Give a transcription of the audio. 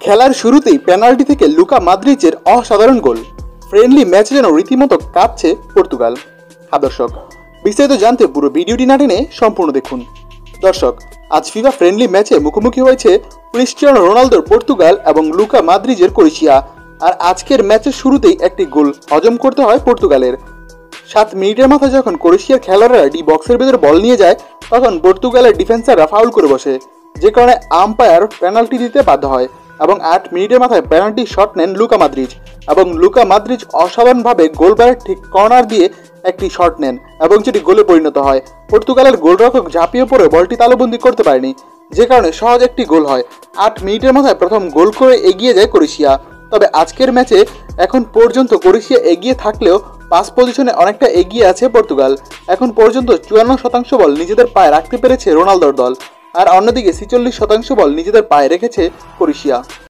খেলার শুরুতেই পেনাল্টি থেকে লুকা মদ্রিচের অসাধারণ গোল। ফ্রেন্ডলি ম্যাচ যেন রীতিমতো কাঁপছে পর্তুগাল। দর্শক, বিস্তারিত জানতে পুরো ভিডিওটি না টেনে সম্পূর্ণ দেখুন। দর্শক, আজ ফিফা ফ্রেন্ডলি ম্যাচে মুখোমুখি হয়েছে ক্রিস্টিয়ানো রোনালদোর পর্তুগাল এবং লুকা মদ্রিচের ক্রোয়েশিয়া। আর আজকের ম্যাচের শুরুতেই একটি গোল হজম করতে হয় পর্তুগালের। 7 মিনিটের মাথায় যখন ক্রোয়েশিয়ার খেলোয়াড়রা ডি বক্সের ভেতরে বল নিয়ে যায়, তখন পর্তুগালের ডিফেন্সাররা ফাউল করে বসে, যে কারণে আম্পায়ার পেনাল্টি দিতে বাধ্য হয় এবং 8 মিনিটের মাথায় পেনাল্টি শট নেন লুকা মদ্রিচ। এবং লুকা মদ্রিচ অসাধারণভাবে গোলবারের ঠিক কর্নার দিয়ে একটি শট নেন এবং যেটি গোলে পরিণত হয়। পর্তুগালের গোলরক্ষক ঝাঁপিয়ে পড়ে বলটি তালুবন্দি করতে পারেনি, যে কারণে সহজ একটি গোল হয়। 8 মিনিটের মাথায় প্রথম গোল করে এগিয়ে যায় ক্রোয়েশিয়া। তবে আজকের ম্যাচে এখন পর্যন্ত ক্রোয়েশিয়া এগিয়ে থাকলেও 5 পজিশনে অনেকটা এগিয়ে আছে পর্তুগাল। এখন পর্যন্ত 54% বল নিজেদের পায়ে রাখতে পেরেছে রোনালদোর দল, আর অন্যদিকে 46% বল নিজেদের পায়ে রেখেছে ক্রোয়েশিয়া।